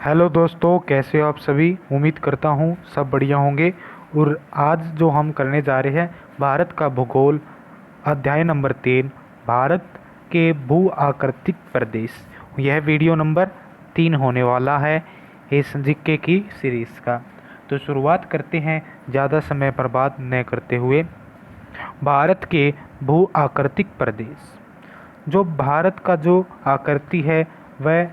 Hello दोस्तों, कैसे हो आप सभी। उम्मीद करता हूँ सब बढ़िया होंगे। और आज जो हम करने जा रहे हैं, भारत का भूगोल, अध्याय नंबर 3, भारत के भू आकृतिक प्रदेश। यह वीडियो नंबर 3 होने वाला है इस जीके की सीरीज़ का। तो शुरुआत करते हैं ज़्यादा समय बर्बाद न करते हुए। भारत के भू आकृतिक प्रदेश। जो भारत का जो आकृति है वह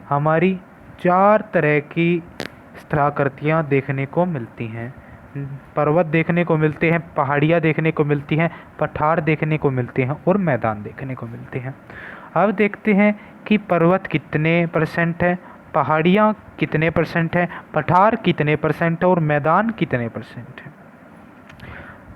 हमारी 4 तरह की स्थलाकृतियाँ देखने को मिलती हैं। पर्वत देखने को मिलते हैं, पहाड़ियाँ देखने को मिलती हैं, पठार देखने को मिलते हैं और मैदान देखने को मिलते हैं। अब देखते हैं कि पर्वत कितने परसेंट है, पहाड़ियाँ कितने परसेंट है, पठार कितने परसेंट है और मैदान कितने परसेंट है।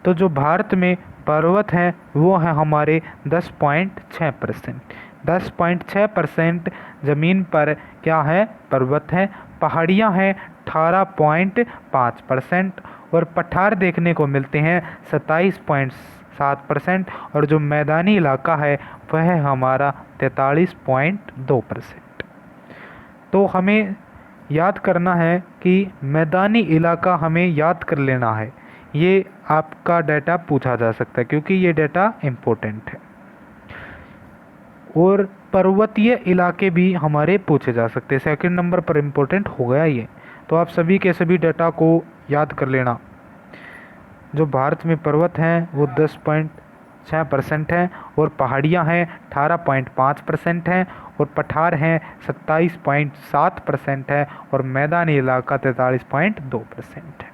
तो जो भारत में पर्वत हैं वो है हमारे 10.6%। 10.6% ज़मीन पर क्या है, पर्वत है। पहाड़ियाँ हैं 18.5% और पठार देखने को मिलते हैं 27.7%। और जो मैदानी इलाका है वह है हमारा 43.2%। तो हमें याद करना है कि मैदानी इलाका हमें याद कर लेना है। ये आपका डाटा पूछा जा सकता है क्योंकि ये डाटा इम्पोर्टेंट है। और पर्वतीय इलाके भी हमारे पूछे जा सकते हैं। सेकंड नंबर पर इम्पोर्टेंट हो गया ये। तो आप सभी के सभी डाटा को याद कर लेना। जो भारत में पर्वत हैं वो 10.6% हैं और पहाड़ियाँ हैं 18.5% हैं और पठार हैं 27.7% है और मैदानी इलाका 43.2% है।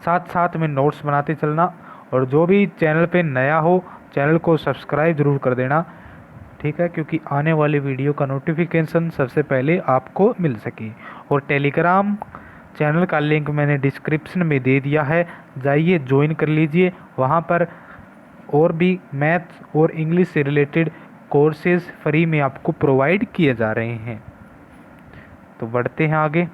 साथ साथ में नोट्स बनाते चलना। और जो भी चैनल पे नया हो चैनल को सब्सक्राइब ज़रूर कर देना, ठीक है, क्योंकि आने वाले वीडियो का नोटिफिकेशन सबसे पहले आपको मिल सके। और टेलीग्राम चैनल का लिंक मैंने डिस्क्रिप्शन में दे दिया है, जाइए ज्वाइन कर लीजिए। वहाँ पर और भी मैथ्स और इंग्लिश से रिलेटेड कोर्सेज फ्री में आपको प्रोवाइड किए जा रहे हैं। तो बढ़ते हैं आगे।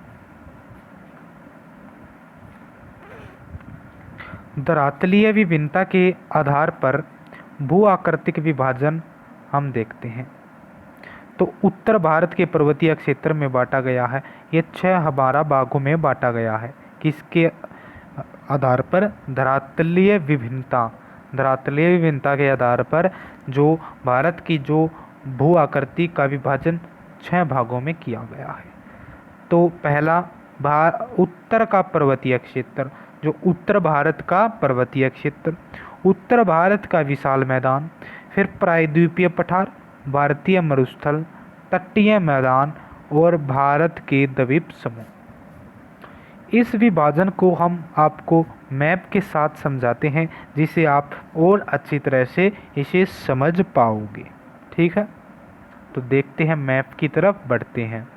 धरातलीय विभिन्नता के आधार पर भू आकृतिक विभाजन हम देखते हैं। तो उत्तर भारत के पर्वतीय क्षेत्र में बांटा गया है। ये 6 भागों में बांटा गया है। किसके आधार पर? धरातलीय विभिन्नता के आधार पर जो भारत की जो भू आकृति का विभाजन 6 भागों में किया गया है। तो पहला उत्तर का पर्वतीय क्षेत्र। जो उत्तर भारत का पर्वतीय क्षेत्र, उत्तर भारत का विशाल मैदान, फिर प्रायद्वीपीय पठार, भारतीय मरुस्थल, तटीय मैदान और भारत के द्वीप समूह। इस विभाजन को हम आपको मैप के साथ समझाते हैं जिसे आप और अच्छी तरह से इसे समझ पाओगे। ठीक है, तो देखते हैं मैप की तरफ बढ़ते हैं।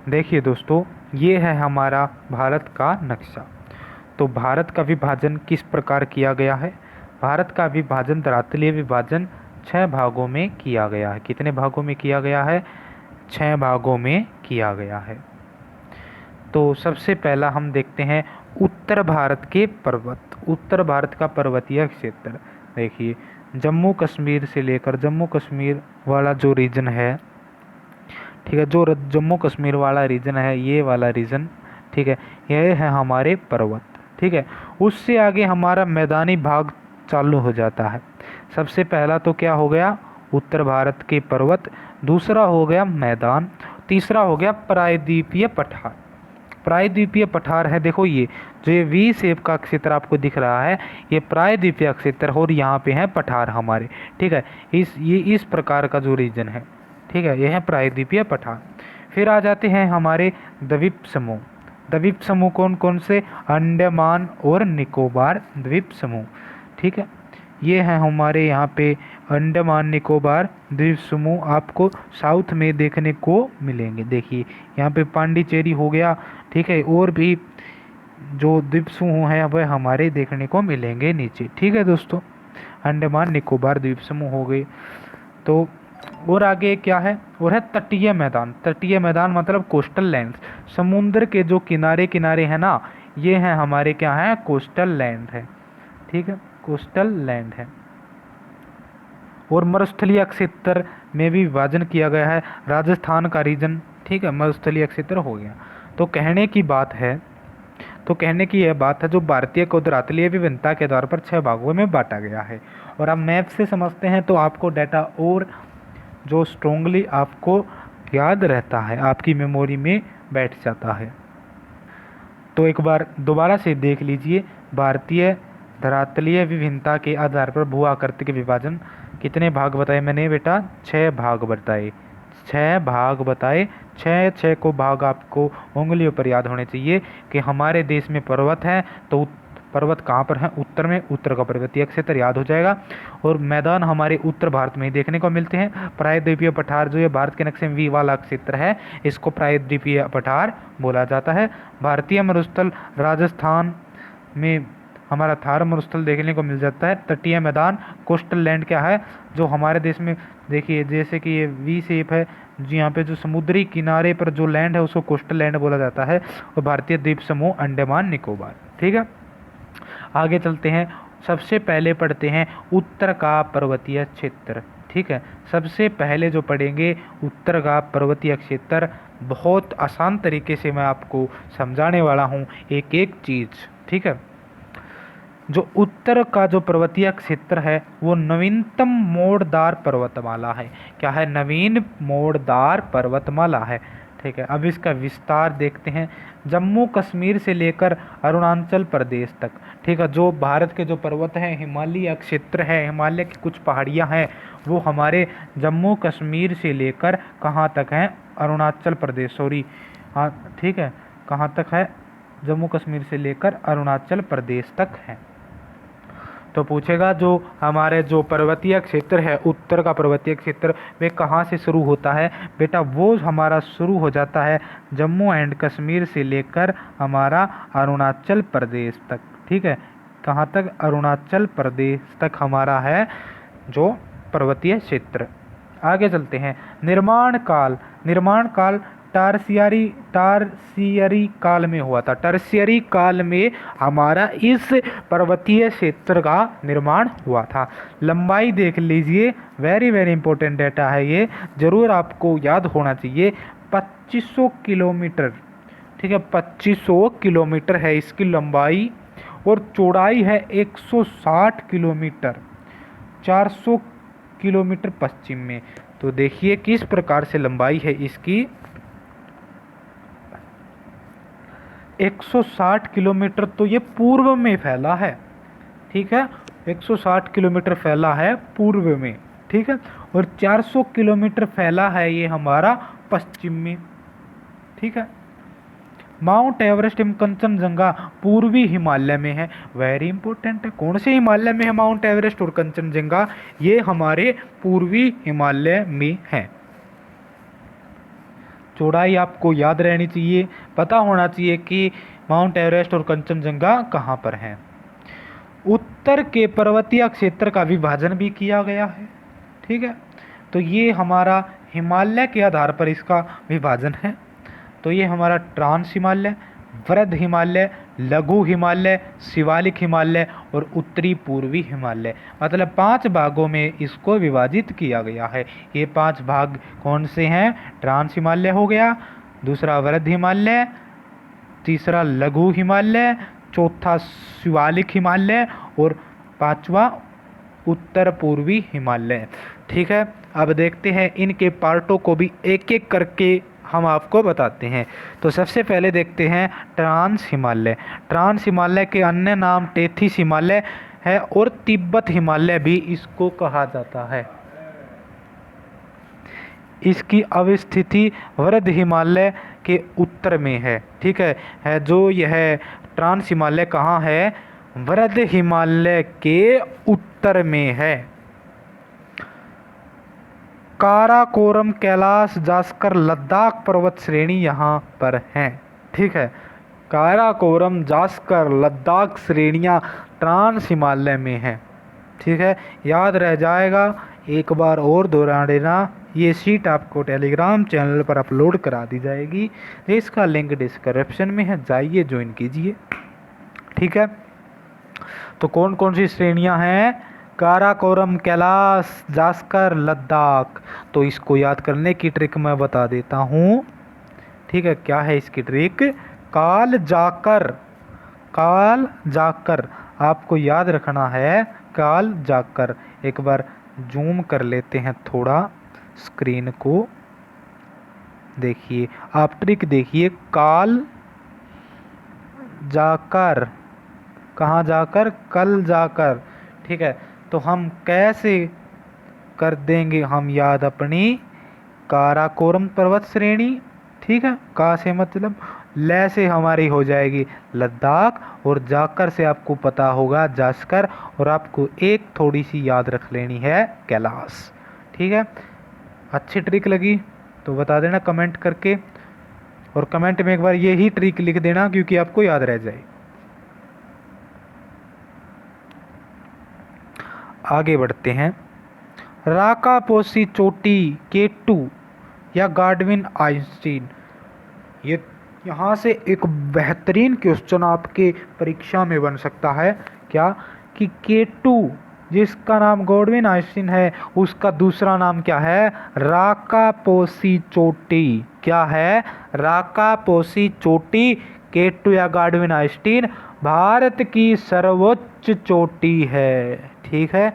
देखिए दोस्तों, ये है हमारा भारत का नक्शा। तो भारत का विभाजन किस प्रकार किया गया है? भारत का विभाजन, धरातलीय विभाजन 6 भागों में किया गया है। कितने भागों में किया गया है? 6 भागों में किया गया है। तो सबसे पहला हम देखते हैं उत्तर भारत के पर्वत। उत्तर भारत का पर्वतीय क्षेत्र देखिए, जम्मू कश्मीर से लेकर जम्मू कश्मीर वाला जो रीजन है, ठीक है, जो जम्मू कश्मीर वाला रीजन है, ये वाला रीजन, ठीक है, ये है हमारे पर्वत। ठीक है, उससे आगे हमारा मैदानी भाग चालू हो जाता है। सबसे पहला तो क्या हो गया? उत्तर भारत के पर्वत। दूसरा हो गया मैदान। तीसरा हो गया प्रायद्वीपीय पठार। प्रायद्वीपीय पठार है, देखो ये जो ये वी शेप का क्षेत्र आपको दिख रहा है, ये प्रायद्वीपीय क्षेत्र और यहाँ पे है पठार हमारे। ठीक है, ये इस प्रकार का जो रीजन है, ठीक है, यह है प्रायद्वीपीय पठार। फिर आ जाते हैं हमारे द्वीप समूह। द्वीप समूह कौन कौन से? अंडमान और निकोबार द्वीप समूह। ठीक है, ये हैं हमारे यहाँ पे अंडमान निकोबार द्वीप समूह आपको साउथ में देखने को मिलेंगे। देखिए यहाँ पे पांडिचेरी हो गया, ठीक है, और भी जो द्वीप समूह हैं वह हमारे देखने को मिलेंगे नीचे। ठीक है दोस्तों, अंडमान निकोबार द्वीप समूह हो गए। तो और आगे क्या है? और है तटीय मैदान। तटीय मैदान मतलब कोस्टल लैंड। समुद्र के जो किनारे किनारे हैं ना, ये हैं हमारे क्या हैं? कोस्टल लैंड है। ठीक है, कोस्टल लैंड है। और मरुस्थलीय क्षेत्र में भी विभाजन किया गया है। राजस्थान का रीजन, ठीक है, मरुस्थलीय क्षेत्र हो गया। तो कहने की यह बात है जो भारतीय को धरातलीय विभिन्नता के आधार पर 6 भागों में बांटा गया है। और आप मैप से समझते हैं तो आपको डाटा और जो स्ट्रोंगली आपको याद रहता है, आपकी मेमोरी में बैठ जाता है। तो एक बार दोबारा से देख लीजिए, भारतीय धरातलीय विभिन्नता के आधार पर भू आकृति के विभाजन कितने भाग बताए मैंने बेटा? 6 भाग बताए। 6 भाग बताए। 6 को भाग आपको उंगलियों पर याद होने चाहिए कि हमारे देश में पर्वत है तो पर्वत कहाँ पर है? उत्तर में। उत्तर का पर्वतीय क्षेत्र याद हो जाएगा। और मैदान हमारे उत्तर भारत में ही देखने को मिलते हैं। प्रायद्वीपीय पठार जो ये भारत के नक्शे में वी वाला क्षेत्र है, इसको प्रायद्वीपीय पठार बोला जाता है। भारतीय मरुस्थल राजस्थान में हमारा थार मरुस्थल देखने को मिल जाता है। तटीय मैदान कोस्टल लैंड क्या है जो हमारे देश में, देखिए जैसे कि ये वी शेप है, यहाँ पे जो समुद्री किनारे पर जो लैंड है उसको कोस्टल लैंड बोला जाता है। और भारतीय द्वीप समूह अंडमान निकोबार। ठीक है, आगे चलते हैं। सबसे पहले पढ़ते हैं उत्तर का पर्वतीय क्षेत्र। ठीक है, सबसे पहले जो पढ़ेंगे उत्तर का पर्वतीय क्षेत्र, बहुत आसान तरीके से मैं आपको समझाने वाला हूँ एक एक चीज़। ठीक है, जो उत्तर का जो पर्वतीय क्षेत्र है वो नवीनतम मोड़दार पर्वतमाला है। क्या है? नवीन मोड़दार पर्वतमाला है। ठीक है, अब इसका विस्तार देखते हैं। जम्मू कश्मीर से लेकर अरुणाचल प्रदेश तक, ठीक है, जो भारत के जो पर्वत हैं, हिमालय क्षेत्र है, हिमालय की कुछ पहाड़ियाँ हैं, वो हमारे जम्मू कश्मीर से लेकर कहाँ तक हैं? अरुणाचल प्रदेश, सॉरी, हाँ ठीक है, कहाँ तक है? जम्मू कश्मीर से लेकर अरुणाचल प्रदेश तक है। तो पूछेगा जो हमारे जो पर्वतीय क्षेत्र है, उत्तर का पर्वतीय क्षेत्र, वे कहाँ से शुरू होता है? बेटा वो हमारा शुरू हो जाता है जम्मू एंड कश्मीर से लेकर हमारा अरुणाचल प्रदेश तक। ठीक है, कहाँ तक? अरुणाचल प्रदेश तक हमारा है जो पर्वतीय क्षेत्र। आगे चलते हैं। निर्माण काल टर्शियरी काल में हुआ था। टर्शियरी काल में हमारा इस पर्वतीय क्षेत्र का निर्माण हुआ था। लंबाई देख लीजिए, वेरी वेरी इंपॉर्टेंट डेटा है ये, जरूर आपको याद होना चाहिए। 2500 किलोमीटर। ठीक है, 2500 किलोमीटर है इसकी लंबाई, और चौड़ाई है 160 किलोमीटर, 400 किलोमीटर पश्चिम में। तो देखिए किस प्रकार से लंबाई है इसकी। 160 किलोमीटर तो ये पूर्व में फैला है। ठीक है, 160 किलोमीटर फैला है पूर्व में। ठीक है, और 400 किलोमीटर फैला है ये हमारा पश्चिम में। ठीक है, माउंट एवरेस्ट एवं कंचनजंगा पूर्वी हिमालय में है। वेरी इंपॉर्टेंट है। कौन से हिमालय में है माउंट एवरेस्ट और कंचनजंगा? ये हमारे पूर्वी हिमालय में है। चौड़ाई आपको याद रहनी चाहिए, पता होना चाहिए कि माउंट एवरेस्ट और कंचनजंगा कहाँ पर हैं। उत्तर के पर्वतीय क्षेत्र का विभाजन भी किया गया है। ठीक है, तो ये हमारा हिमालय के आधार पर इसका विभाजन है। तो ये हमारा ट्रांस हिमालय, वृद्ध हिमालय, लघु हिमालय, शिवालिक हिमालय और उत्तरी पूर्वी हिमालय, मतलब 5 भागों में इसको विभाजित किया गया है। ये 5 भाग कौन से हैं? ट्रांस हिमालय हो गया, दूसरा वृद्ध हिमालय, तीसरा लघु हिमालय, चौथा शिवालिक हिमालय और 5वां उत्तर पूर्वी हिमालय। ठीक है, अब देखते हैं इनके पार्टों को भी एक एक करके हम आपको बताते हैं। तो सबसे पहले देखते हैं ट्रांस हिमालय। ट्रांस हिमालय के अन्य नाम टेथिस हिमालय है और तिब्बत हिमालय भी इसको कहा जाता है। इसकी अवस्थिति वृद्ध हिमालय के उत्तर में है। ठीक है, जो यह ट्रांस हिमालय कहाँ है? वृद्ध हिमालय के उत्तर में है। काराकोरम, कैलाश, जास्कर, लद्दाख पर्वत श्रेणी यहाँ पर हैं। ठीक है, काराकोरम, जास्कर, लद्दाख श्रेणियाँ ट्रांस हिमालय में हैं। ठीक है, याद रह जाएगा, एक बार और दोहरा देना। ये शीट आपको टेलीग्राम चैनल पर अपलोड करा दी जाएगी, इसका लिंक डिस्क्रिप्शन में है, जाइए ज्वाइन कीजिए। ठीक है, तो कौन कौन सी श्रेणियाँ हैं? काराकोरम, कैलाश, जास्कर, लद्दाख। तो इसको याद करने की ट्रिक मैं बता देता हूँ। ठीक है, क्या है इसकी ट्रिक? काल जाकर, काल जाकर आपको याद रखना है, काल जाकर। एक बार जूम कर लेते हैं थोड़ा स्क्रीन को, देखिए आप ट्रिक देखिए, काल जाकर, कहाँ जाकर? कल जाकर। ठीक है, तो हम कैसे कर देंगे हम याद अपनी? काराकोरम पर्वत श्रेणी, ठीक है, का से मतलब ले से हमारी हो जाएगी लद्दाख, और जाकर से आपको पता होगा जास्कर, और आपको एक थोड़ी सी याद रख लेनी है कैलाश। ठीक है, अच्छी ट्रिक लगी तो बता देना कमेंट करके, और कमेंट में एक बार यही ट्रिक लिख देना क्योंकि आपको याद रह जाए। आगे बढ़ते हैं। राकापोसी चोटी, K2 या गार्डविन आइंस्टीन। ये यहाँ से एक बेहतरीन क्वेश्चन आपके परीक्षा में बन सकता है। क्या कि K2 जिसका नाम गॉडविन आइंस्टीन है, उसका दूसरा नाम क्या है? राकापोसी चोटी। क्या है? राकापोसी चोटी। K2 या गॉडविन आइंस्टीन भारत की सर्वोच्च चोटी है। ठीक है,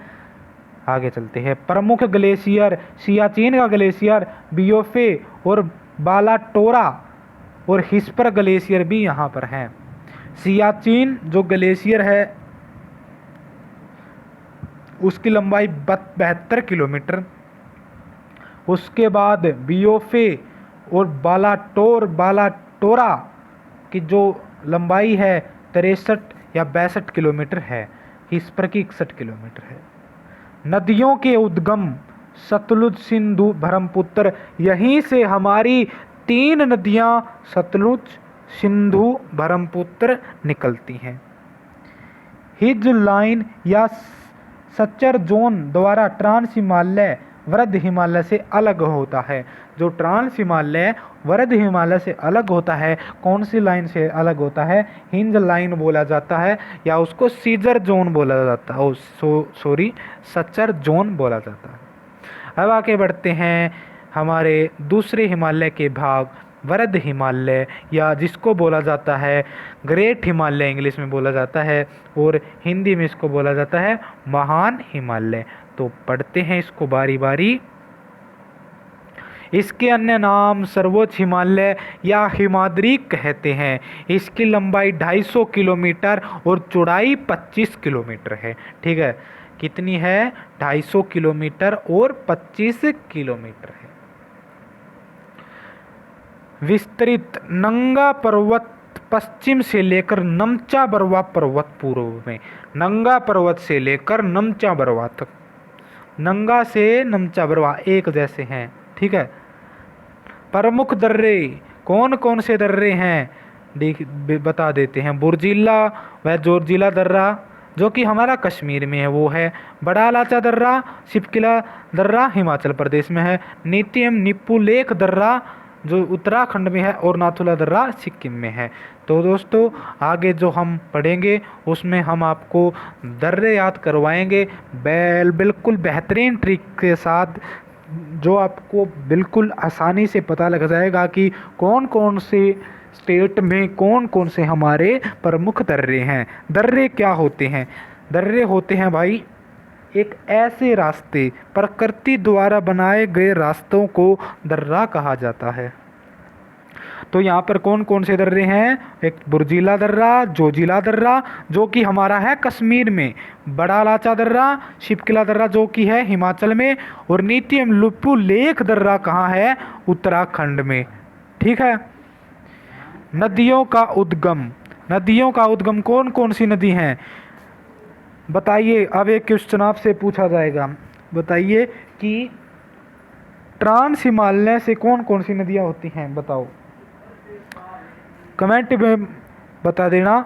आगे चलते हैं। प्रमुख ग्लेशियर, सियाचिन का ग्लेशियर, बियोफे और बालाटोरा और हिस्पर ग्लेशियर भी यहाँ पर हैं। सियाचिन जो ग्लेशियर है उसकी लंबाई 72 किलोमीटर। उसके बाद बियोफे और बालाटोरा की जो लंबाई है 63 या 62 किलोमीटर है। हिस्पर की 61 किलोमीटर है। नदियों के उद्गम सतलुज, सिंधु, ब्रह्मपुत्र, यहीं से हमारी 3 नदियां सतलुज, सिंधु, ब्रह्मपुत्र निकलती हैं। हिज लाइन या सच्चर जोन द्वारा ट्रांस हिमालय वृद्ध हिमालय से अलग होता है। जो ट्रांस हिमालय वृद्ध हिमालय से अलग होता है, कौन सी लाइन से अलग होता है? हिंज लाइन बोला जाता है, या उसको सीजर जोन बोला जाता है, सॉरी सच्चर जोन बोला जाता है। अब आगे बढ़ते हैं हमारे दूसरे हिमालय के भाग, वृद्ध हिमालय, या जिसको बोला जाता है ग्रेट हिमालय इंग्लिश में बोला जाता है, और हिंदी में इसको बोला जाता है महान हिमालय। तो पढ़ते हैं इसको बारी बारी। इसके अन्य नाम सर्वोच्च हिमालय या हिमाद्री कहते हैं। इसकी लंबाई 250 किलोमीटर और चौड़ाई 25 किलोमीटर है। ठीक है, कितनी है? 250 किलोमीटर और 25 किलोमीटर है। विस्तृत नंगा पर्वत पश्चिम से लेकर नमचा बरवा पर्वत पूर्व में। नंगा पर्वत से लेकर नमचा बरवा तक, नंगा से नमचा बरवा एक जैसे हैं। ठीक है, प्रमुख दर्रे कौन कौन से दर्रे हैं बता देते हैं। बुर्जिला व जोरजिला दर्रा जो कि हमारा कश्मीर में है वो है। बड़ा लाचा दर्रा, शिपकिला दर्रा हिमाचल प्रदेश में है। नीतियम निप्पू लेक दर्रा जो उत्तराखंड में है, और नाथुला दर्रा सिक्किम में है। तो दोस्तों आगे जो हम पढ़ेंगे उसमें हम आपको दर्रे याद करवाएंगे बिल्कुल बेहतरीन ट्रिक के साथ, जो आपको बिल्कुल आसानी से पता लग जाएगा कि कौन कौन से स्टेट में कौन कौन से हमारे प्रमुख दर्रे हैं। दर्रे क्या होते हैं? दर्रे होते हैं भाई एक ऐसे रास्ते, प्रकृति द्वारा बनाए गए रास्तों को दर्रा कहा जाता है। तो यहाँ पर कौन कौन से दर्रे हैं? एक बुर्जिला दर्रा, जोजिला दर्रा जो कि हमारा है कश्मीर में, बड़ा लाचा दर्रा, शिपकिला दर्रा जो कि है हिमाचल में, और नीतियम लुप्पू लेक दर्रा कहाँ है? उत्तराखंड में। ठीक है, नदियों का उद्गम, नदियों का उद्गम कौन कौन सी नदी हैं बताइए। अब एक क्वेश्चन आपसे पूछा जाएगा, बताइए कि ट्रांस हिमालय से कौन कौन सी नदियाँ होती हैं, बताओ कमेंट में बता देना।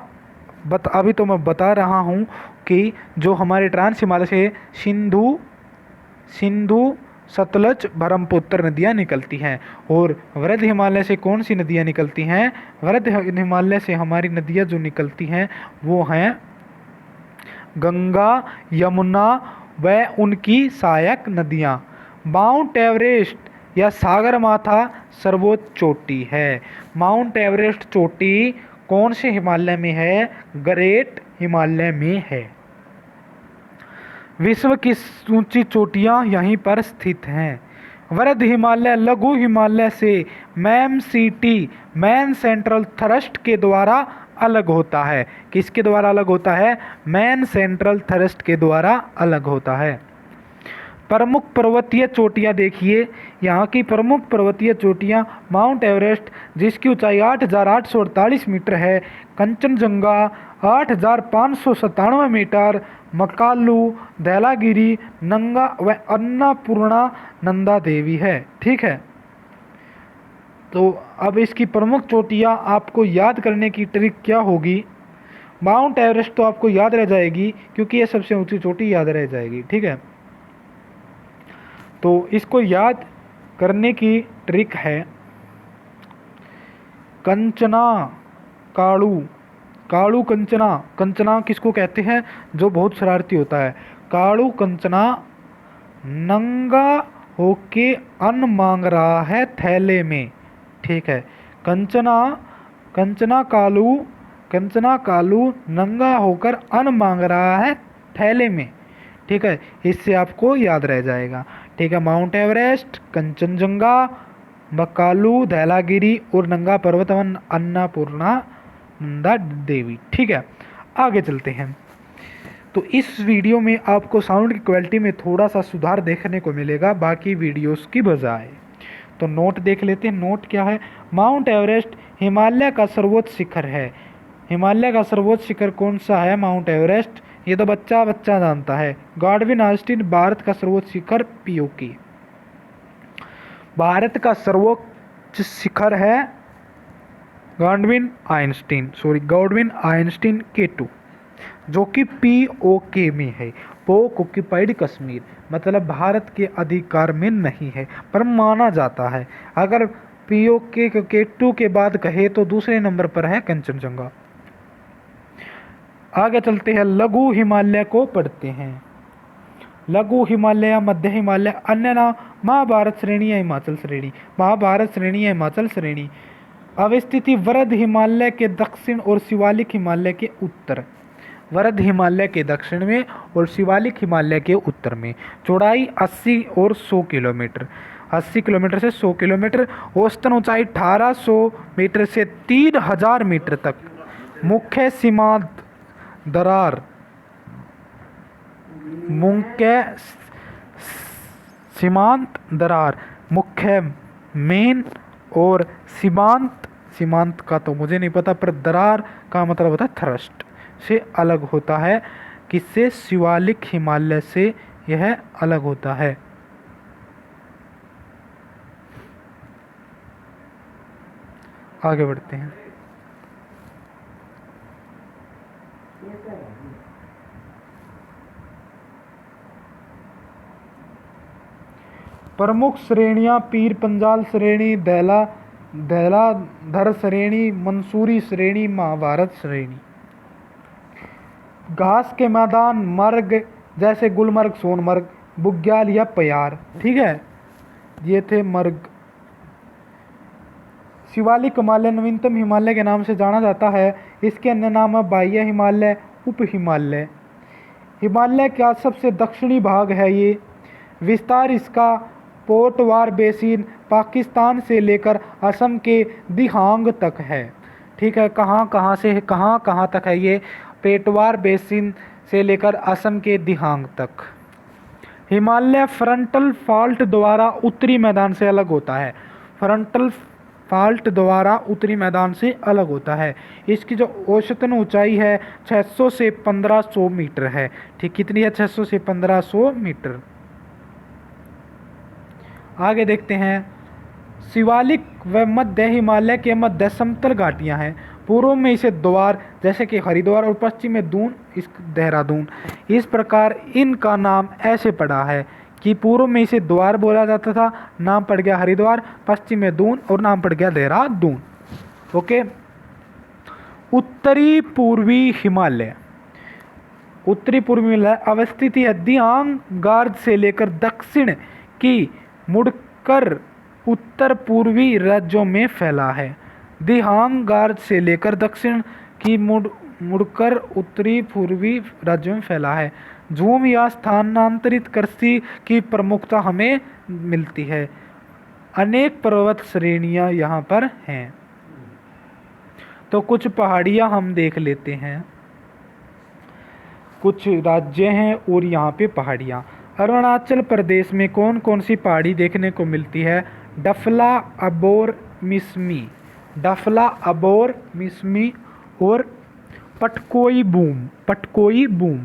अभी तो मैं बता रहा हूँ कि जो हमारे ट्रांस हिमालय से सिंधु, सतलज, ब्रह्मपुत्र नदियाँ निकलती हैं। और वृद्ध हिमालय से कौन सी नदियाँ निकलती हैं? वृद्ध हिमालय से हमारी नदियाँ जो निकलती हैं वो हैं गंगा, यमुना व उनकी सहायक नदियाँ। माउंट एवरेस्ट या सागरमाथा सर्वोच्च चोटी है। माउंट एवरेस्ट चोटी कौन से हिमालय में है? ग्रेट हिमालय में है। विश्व की ऊंची चोटियां यहीं पर स्थित हैं। वृद्ध हिमालय लघु हिमालय से मैमसीटी मैन सेंट्रल थ्रस्ट के द्वारा अलग होता है। किसके द्वारा अलग होता है? मैन सेंट्रल थ्रस्ट के द्वारा अलग होता है। प्रमुख पर्वतीय चोटियां देखिए, यहाँ की प्रमुख पर्वतीय चोटियां माउंट एवरेस्ट जिसकी ऊंचाई 8,848 मीटर है, कंचनजंगा 8,597 मीटर, मकालू, धैलागिरी, नंगा व अन्नपूर्णा नंदा देवी है। ठीक है, तो अब इसकी प्रमुख चोटियां आपको याद करने की ट्रिक क्या होगी? माउंट एवरेस्ट तो आपको याद रह जाएगी क्योंकि ये सबसे ऊंची चोटी याद रह जाएगी। ठीक है, तो इसको याद करने की ट्रिक है कंचना कालू। कालू कंचना, कंचना किसको कहते हैं? जो बहुत शरारती होता है। कालू कंचना नंगा होके अन्न मांग रहा है थैले में। ठीक है, कंचना कंचना कालू नंगा होकर अन्न मांग रहा है थैले में। ठीक है, इससे आपको याद रह जाएगा। ठीक है, माउंट एवरेस्ट, कंचनजंगा, मकालू, धैलागिरी और नंगा पर्वत अन्नपूर्णा नंदा देवी। ठीक है, आगे चलते हैं। तो इस वीडियो में आपको साउंड की क्वालिटी में थोड़ा सा सुधार देखने को मिलेगा बाकी वीडियोस की बजाय। तो नोट देख लेते हैं। नोट क्या है? माउंट एवरेस्ट हिमालय का सर्वोच्च शिखर है। हिमालय का सर्वोच्च शिखर कौन सा है? Mount Everest. ये तो बच्चा बच्चा जानता है। गॉडविन आइंस्टीन भारत का सर्वोच्च शिखर पीओके। भारत का सर्वोच्च शिखर है गॉडविन आइंस्टीन K2 जो कि पीओके में है, पोक ऑक्यूपाइड कश्मीर, मतलब भारत के अधिकार में नहीं है पर माना जाता है। अगर पीओके K2 के बाद कहे तो दूसरे नंबर पर है कंचनजंगा। आगे चलते हैं, लघु हिमालय को पढ़ते हैं। लघु हिमालय, मध्य हिमालय, अन्य नाम महाभारत श्रेणी या हिमाचल श्रेणी। महाभारत श्रेणी या हिमाचल श्रेणी। अवस्थिति वृद्ध हिमालय के दक्षिण और शिवालिक हिमालय के उत्तर। वृद्ध हिमालय के दक्षिण में और शिवालिक हिमालय के उत्तर में। चौड़ाई 80 और 100 किलोमीटर, 80 किलोमीटर से 100 किलोमीटर। औसतन ऊंचाई 1800 मीटर से 3000 मीटर तक। मुख्य सीमांत दरार, मुख्य सीमांत दरार, मुख्य मेन और सीमांत का तो मुझे नहीं पता पर दरार का मतलब होता है थ्रस्ट से अलग होता है। किससे? शिवालिक हिमालय से यह अलग होता है। आगे बढ़ते हैं। प्रमुख श्रेणियां पीर पंजाल श्रेणी, धैलाधर श्रेणी, मंसूरी श्रेणी, महाभारत श्रेणी। घास के मैदान, मर्ग जैसे गुलमर्ग, सोनमर्ग, बुग्याल या प्यार। ठीक है, ये थे मर्ग। शिवालिक हिमालय नवीनतम हिमालय के नाम से जाना जाता है। इसके अन्य नाम है बाह्य हिमालय, उप हिमालय। हिमालय का सबसे दक्षिणी भाग है ये। विस्तार इसका पोटवार बेसिन पाकिस्तान से लेकर असम के दिहांग तक है। ठीक है, कहाँ से कहाँ तक है ये? पेटवार बेसिन से लेकर असम के दिहांग तक। हिमालय फ्रंटल फाल्ट द्वारा उत्तरी मैदान से अलग होता है। फ्रंटल फाल्ट द्वारा उत्तरी मैदान से अलग होता है। इसकी जो औसतन ऊंचाई है 600 से 1500 मीटर है। ठीक, कितनी है? 600 से 1500 मीटर। आगे देखते हैं। शिवालिक व मध्य हिमालय के मध्य समतल घाटियां हैं। पूर्व में इसे द्वार जैसे कि हरिद्वार और पश्चिम में दून, देहरादून। इस प्रकार इनका नाम ऐसे पड़ा है कि पूर्व में इसे द्वार बोला जाता था, नाम पड़ गया हरिद्वार, पश्चिम में दून और नाम पड़ गया देहरादून। ओके। उत्तरी पूर्वी हिमालय। उत्तरी पूर्वी में अवस्थित है। दिहांग गार्ज से लेकर दक्षिण की मुड़कर उत्तर पूर्वी राज्यों में फैला है। दिहांग गार्ज से लेकर दक्षिण की मुड़कर उत्तरी पूर्वी राज्यों में फैला है। झूम या स्थानांतरित कृषि की प्रमुखता हमें मिलती है। अनेक पर्वत श्रेणियां यहाँ पर हैं। तो कुछ पहाड़ियां हम देख लेते हैं। कुछ राज्य हैं और यहाँ पे पहाड़ियाँ। अरुणाचल प्रदेश में कौन कौन सी पहाड़ी देखने को मिलती है? डफला, अबोर, मिसमी, डफला, अबोर, मिसमी और पटकोई बूम। पटकोई बूम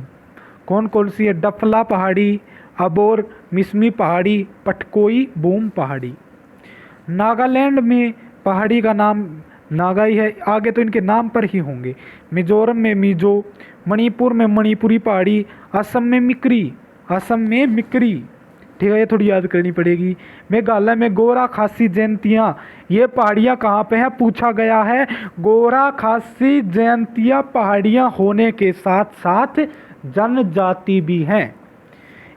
कौन कौन सी है? डफला पहाड़ी, अबोर, मिसमी पहाड़ी, पटकोई बूम पहाड़ी। नागालैंड में पहाड़ी का नाम नागा ही है, आगे तो इनके नाम पर ही होंगे। मिजोरम में मिजो, मणिपुर में मणिपुरी पहाड़ी, असम में मिकरी, असम में मिकरी, ठीक है, ये थोड़ी याद करनी पड़ेगी। मेघालय में गोरा खासी जयंतियाँ, ये पहाड़ियाँ कहाँ पे हैं पूछा गया है। गोरा खासी जयंतियाँ पहाड़ियाँ होने के साथ साथ जनजाति भी हैं।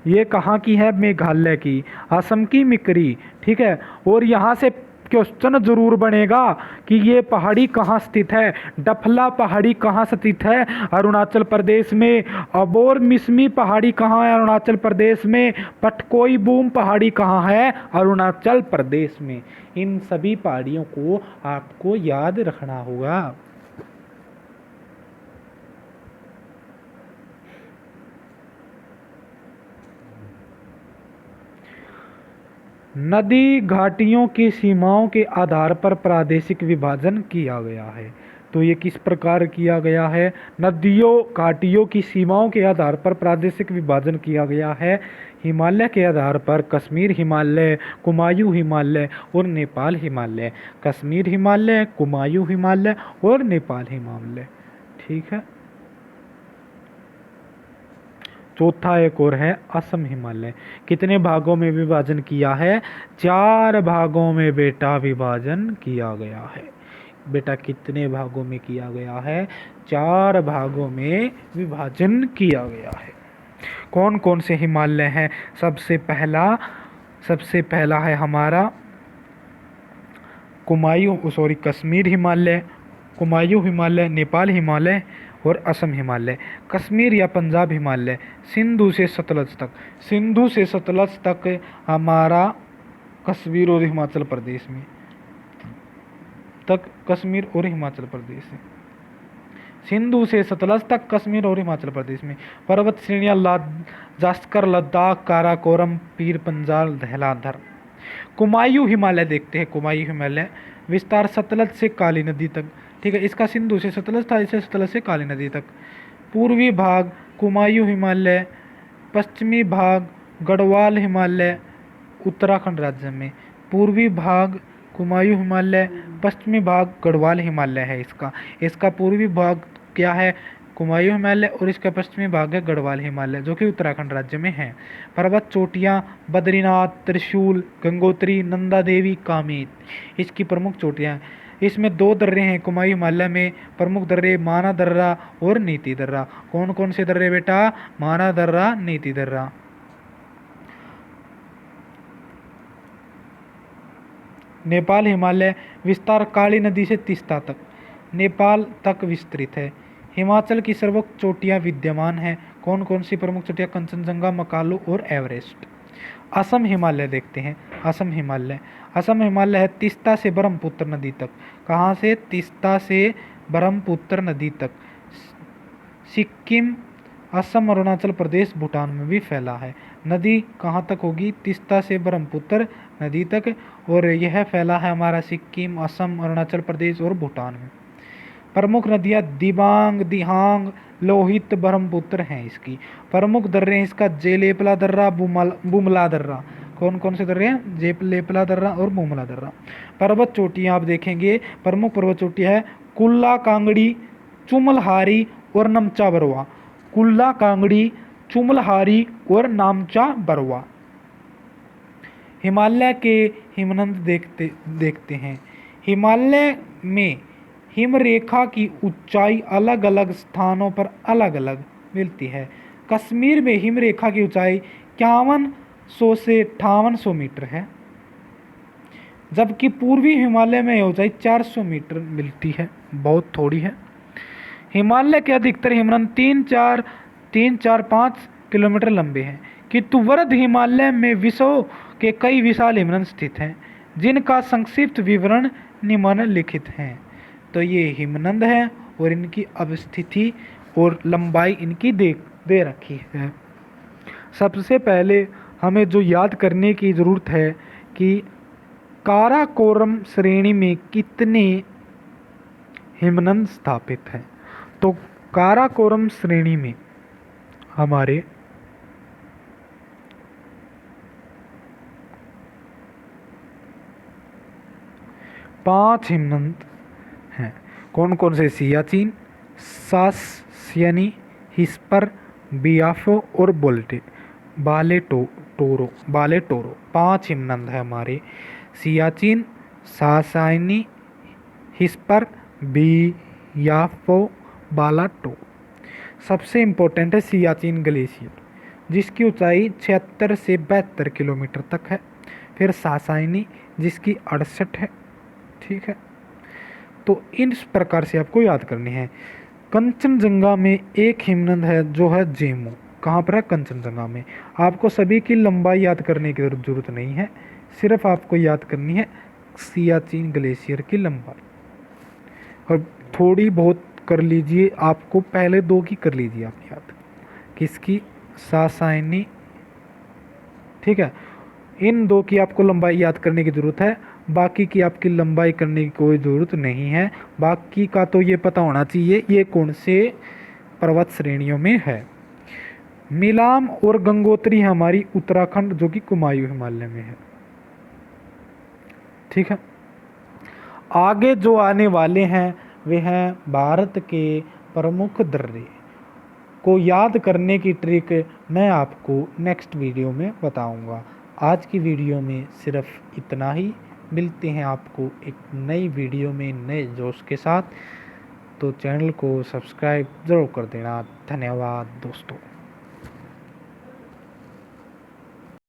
ये कहाँ की है? मेघालय की, असम की मिकरी, ठीक है। और यहाँ से क्वेश्चन जरूर बनेगा कि ये पहाड़ी कहाँ स्थित है। डफला पहाड़ी कहाँ स्थित है? अरुणाचल प्रदेश में। अबोर मिसमी पहाड़ी कहाँ है? अरुणाचल प्रदेश में। पटकोई बूम पहाड़ी कहाँ है? अरुणाचल प्रदेश में। इन सभी पहाड़ियों को आपको याद रखना होगा। नदी घाटियों की सीमाओं के आधार पर प्रादेशिक विभाजन किया गया है। तो ये किस प्रकार किया गया है? नदियों घाटियों की सीमाओं के आधार पर प्रादेशिक विभाजन किया गया है। हिमालय के आधार पर कश्मीर हिमालय, कुमायूं हिमालय और नेपाल हिमालय। कश्मीर हिमालय, कुमायूं हिमालय और नेपाल हिमालय, ठीक है। चौथा एक और है असम हिमालय। कितने भागों में विभाजन किया है? 4 भागों में बेटा विभाजन किया गया है। बेटा कितने भागों में किया गया है? 4 भागों में विभाजन किया गया है। कौन कौन से हिमालय हैं? सबसे पहला है हमारा कश्मीर हिमालय, कुमायूं हिमालय, नेपाल हिमालय और असम हिमालय। कश्मीर या पंजाब हिमालय सिंधु से सतलज तक, सिंधु से सतलज तक हमारा कश्मीर और हिमाचल प्रदेश में कश्मीर और हिमाचल प्रदेश है। सिंधु से सतलज तक कश्मीर और हिमाचल प्रदेश में। पर्वत श्रेणियाँ जास्कर, लद्दाख, काराकोरम, पीर पंजाल, धौलाधर। कुमायूं हिमालय देखते हैं। कुमायूं हिमालय विस्तार सतलज से काली नदी तक, ठीक है। इसका सिंधु से सतलज था, इसे सतलज से काली नदी तक। पूर्वी भाग कुमायूं हिमालय, पश्चिमी भाग गढ़वाल हिमालय उत्तराखंड राज्य में। पूर्वी भाग कुमायूं हिमालय, पश्चिमी भाग गढ़वाल हिमालय है इसका पूर्वी भाग क्या है? कुमायूं हिमालय और इसका पश्चिमी भाग है गढ़वाल हिमालय, जो कि उत्तराखंड राज्य में है। पर्वत चोटियाँ बद्रीनाथ, त्रिशूल, गंगोत्री, नंदा देवी, कामेत इसकी प्रमुख चोटियाँ हैं। इसमें 2 दर्रे हैं कुमायूं हिमालय में। प्रमुख दर्रे माना दर्रा और नीति दर्रा। कौन कौन से दर्रे बेटा? माना दर्रा, नीति दर्रा। नेपाल हिमालय विस्तार काली नदी से तीस्ता तक नेपाल तक विस्तृत है। हिमाचल की सर्वोच्च चोटियाँ विद्यमान हैं। कौन कौन सी प्रमुख चोटियाँ? कंचनजंगा, मकालू और एवरेस्ट। असम हिमालय देखते हैं। असम हिमालय है तीस्ता से ब्रह्मपुत्र नदी तक। कहाँ से? तीस्ता से ब्रह्मपुत्र नदी तक। सिक्किम, असम, अरुणाचल प्रदेश, भूटान में भी फैला है। नदी कहाँ तक होगी? तीस्ता से ब्रह्मपुत्र नदी तक, और यह फैला है हमारा सिक्किम, असम, अरुणाचल प्रदेश और भूटान में। प्रमुख नदियाँ दिबांग, दिहांग, लोहित, ब्रह्मपुत्र हैं इसकी। प्रमुख दर्रे इसका जेलेपला दर्रा, बुमला दर्रा। कौन कौन से दर्रे हैं? जेलेपला दर्रा और बुमला दर्रा। पर्वत चोटियाँ आप देखेंगे, प्रमुख पर्वत चोटियाँ है कुल्ला कांगड़ी, चुमलहारी और नमचा बरवा। कुल्ला कांगड़ी, चुमलहारी और नामचा बरवा। हिमालय के हिमनद देखते हैं। हिमालय में हिमरेखा की ऊंचाई अलग अलग स्थानों पर अलग अलग मिलती है। कश्मीर में हिम रेखा की ऊंचाई 5100 से 5800 मीटर है, जबकि पूर्वी हिमालय में ऊंचाई 400 मीटर मिलती है, बहुत थोड़ी है। हिमालय के अधिकतर हिमनद 3-4-5 किलोमीटर लंबे हैं, किंतु वृद्ध हिमालय में विश्व के कई विशाल हिमनद स्थित हैं, जिनका संक्षिप्त विवरण निम्नलिखित है। तो ये हिमनद है और इनकी अवस्थिति और लंबाई इनकी दे रखी है। सबसे पहले हमें जो याद करने की ज़रूरत है कि काराकोरम श्रेणी में कितने हिमनद स्थापित हैं। तो काराकोरम श्रेणी में हमारे 5 हिमनद हैं। कौन कौन से? सियाचिन, सास्यनी, हिस्पर, बियाफो और बालेटोरो 5 हिमनद है हमारे। सियाचिन, सासायनी, हिस्पर, बियाफो, बालाटो। सबसे इम्पोर्टेंट है सियाचिन ग्लेशियर, जिसकी ऊंचाई 76 से 72 किलोमीटर तक है। फिर सासायनी, जिसकी 68 है। ठीक है, तो इस प्रकार से आपको याद करनी है। कंचनजंगा में एक हिमनद है जो है जेमू। कहाँ पर है? कंचनजंगा में। आपको सभी की लंबाई याद करने की जरूरत नहीं है, सिर्फ आपको याद करनी है सियाचिन ग्लेशियर की लंबाई, और थोड़ी बहुत कर लीजिए, आपको पहले 2 की कर लीजिए आप याद। किसकी? सासायनी। ठीक है, इन 2 की आपको लंबाई याद करने की ज़रूरत है, बाकी की आपकी लंबाई करने की कोई ज़रूरत नहीं है। बाकी का तो ये पता होना चाहिए ये कौन से पर्वत श्रेणियों में है। मिलाम और गंगोत्री हमारी उत्तराखंड, जो कि कुमायूं हिमालय में है। ठीक है, आगे जो आने वाले हैं वे हैं भारत के प्रमुख दर्रे को याद करने की ट्रिक मैं आपको नेक्स्ट वीडियो में बताऊंगा। आज की वीडियो में सिर्फ इतना ही। मिलते हैं आपको एक नई वीडियो में नए जोश के साथ। तो चैनल को सब्सक्राइब ज़रूर कर देना। धन्यवाद दोस्तों।